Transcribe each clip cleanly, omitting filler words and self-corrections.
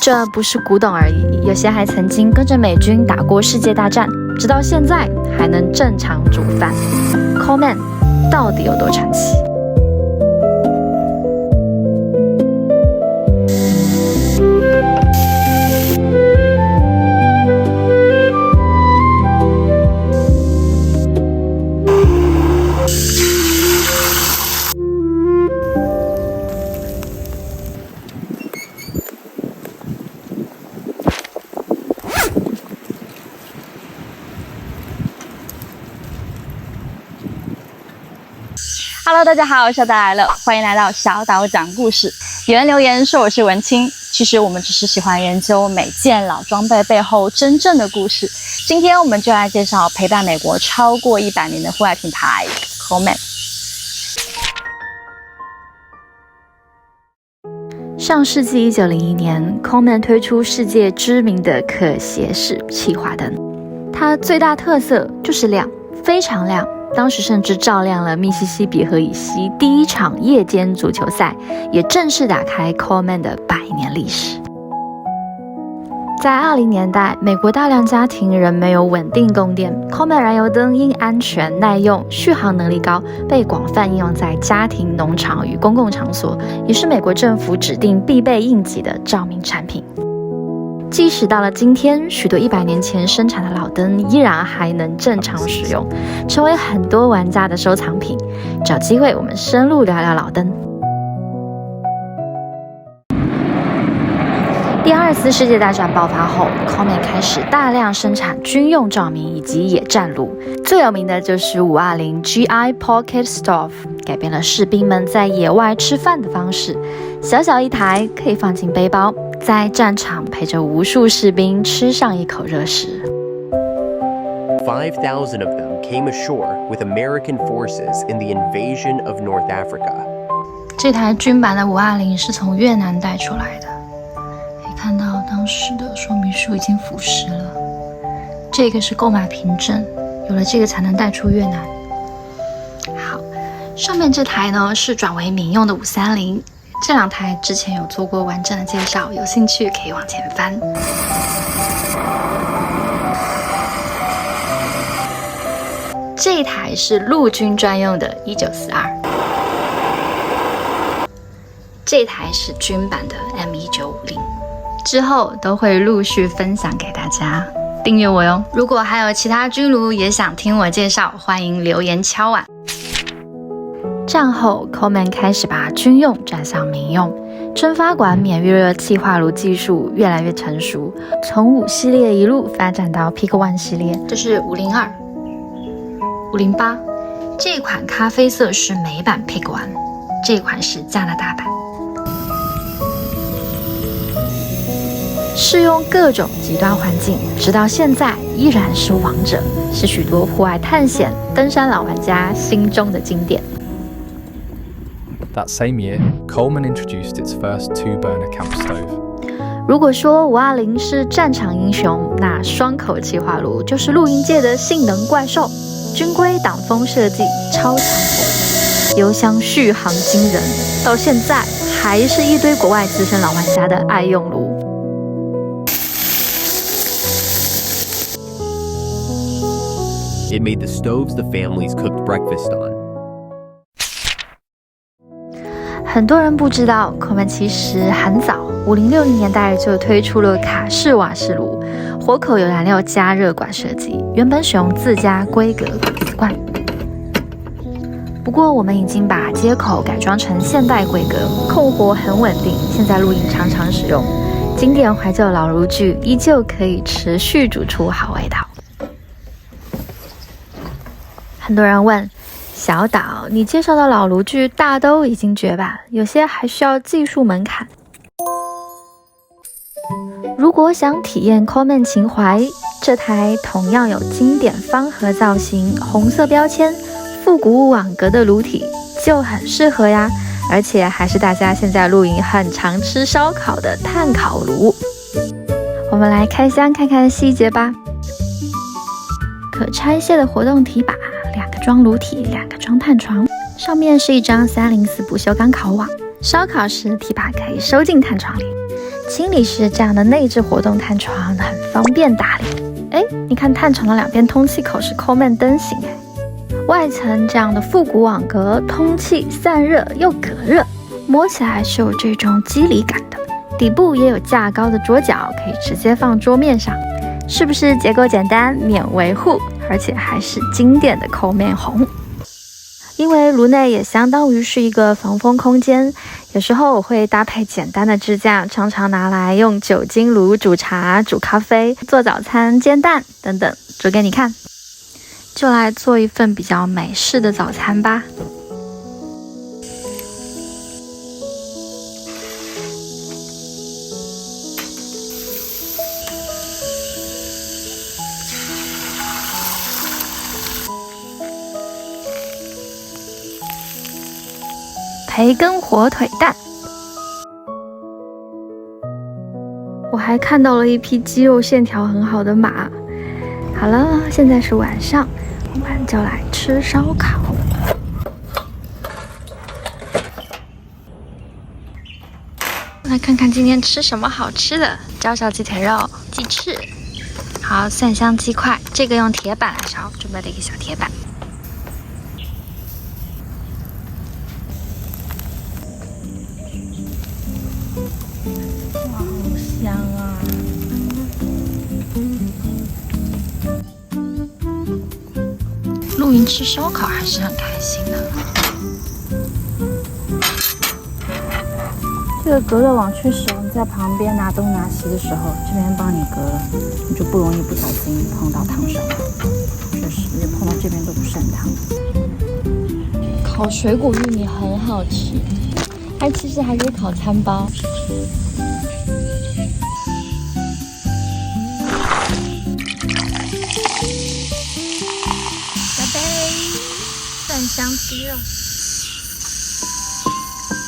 這不是古董而已，有些還曾經跟着美軍打過世界大戰，直到現在還能正常煮飯。Coleman 到底有多傳奇？Hello， 大家好，我是小島來了，歡迎來到小島講故事。有人留言說我是文青，其實我們只是喜歡研究每件老裝備背後真正的故事。今天我們就來介紹陪伴美國超過100年的戶外品牌 Coleman。上世紀1901年 ，Coleman 推出世界知名的可携式氣化燈，它最大特色就是亮，非常亮。當時甚至照亮了密西西比河以西第一場夜間足球賽，也正式打開 Coleman 的100年歷史。在20年代，美國大量家庭仍沒有穩定供電 ，Coleman 燃油燈因安全、耐用、續航能力高，被廣泛應用在家庭、農場與公共場所，也是美國政府指定必備應急的照明產品。即使到了今天，許多100年前生產的老燈依然還能正常使用，成為很多玩家的收藏品。找機會我們深入聊聊老燈。第二次世界大戰爆發後 ，Coleman 開始大量生產軍用照明以及野戰爐，最有名的就是520 GI Pocket Stove， 改變了士兵們在野外吃飯的方式。小小一台，可以放進背包，在戰場陪着無數士兵吃上一口熱食。5,000 of them came ashore with American forces in the invasion of North Africa. 這台軍版的520是從越南帶出來的，可以看到當時的說明書已經腐蝕了。這個是購買憑證，有了這個才能帶出越南。好，上面這台呢是轉為民用的530。這兩台之前有做過完整的介紹，有興趣可以往前翻。這一台是陸軍專用的1942，這台是軍版的 M1950， 之後都會陸續分享給大家，訂閱我喲。如果還有其他軍爐也想聽我介紹，歡迎留言敲碗。戰後 ，Coleman 開始把軍用轉向民用，蒸發管免預熱氣化爐技術越來越成熟，從5系列一路發展到 Pick One 系列，這是502、508。這款咖啡色是美版 Pick One， 這款是加拿大版。適用各種極端環境，直到現在依然是王者，是許多戶外探險、登山老玩家心中的經典。That same year, Coleman introduced its first 2-burner camp stove. 如果說520是戰場英雄，那雙口氣化爐就是露營界的性能怪獸。軍規擋風設計，超強風，油箱續航驚人，到現在還是一堆國外資深老玩家的愛用爐。It made the stoves the families cooked breakfast on. 很多人不知道 ，Coleman 其實很早，50、60年代就推出了卡式瓦斯爐，火口有燃料加熱管設計，原本使用自家規格滾絲罐。不過我們已經把接口改裝成現代規格，控火很穩定，現在露營常常使用。經典懷舊老爐具依舊可以持續煮出好味道。很多人問，小島，你介紹的老爐具大都已經絕版，有些還需要技術門檻。如果想體驗 Coleman 情懷，這台同樣有經典方盒造型、紅色標籤、復古網格的爐體就很適合呀，而且還是大家現在露營很常吃燒烤的炭烤爐。我們來開箱看看細節吧。可拆卸的活動提把，2個裝爐體，2個裝炭床，上面是一張304不鏽鋼烤網。燒烤時，提把可以收進炭床裡。清理時，這樣的內置活動探床很方便打理。哎，你看探床的兩邊通氣口是 Coleman 燈型，外層這樣的復古網格，通氣散熱又隔熱，摸起來是有這種肌理感的。底部也有架高的桌腳，可以直接放桌面上，是不是結構簡單、免維護，而且還是經典的Coleman紅？因為爐內也相當於是一個防風空間，有時候我會搭配簡單的支架，常常拿來用酒精爐煮茶、煮咖啡、做早餐、煎蛋等等，煮給你看。就來做一份比較美式的早餐吧。培根火腿蛋，我還看到了一匹肌肉線條很好的馬。好了，現在是晚上，我們就來吃燒烤。来看看今天吃什麼好吃的：焦烧雞腿肉、雞翅，好蒜香雞塊。這個用鐵板來燒，準備了一個小鐵板。香啊！露營吃燒烤還是很開心的。這個隔熱網確實，你在旁邊拿東拿西的時候，這邊幫你隔了，你就不容易不小心碰到燙手。確實，你碰到這邊都不是很燙。烤水果玉米很好吃，其實還可以烤餐包。蒜香鸡肉。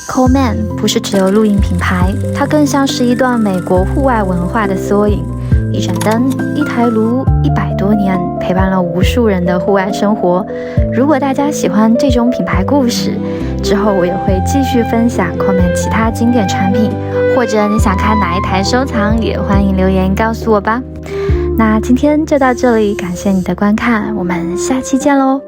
Coleman 不是只有露營品牌，它更像是一段美國戶外文化的縮影。一盞燈，一台爐，100多年，陪伴了無數人的戶外生活。如果大家喜歡這種品牌故事，之後我也會繼續分享 Coleman 其他經典產品，或者你想看哪一台收藏，也歡迎留言告訴我吧。那今天就到這裡，感謝你的觀看，我們下期見嘍。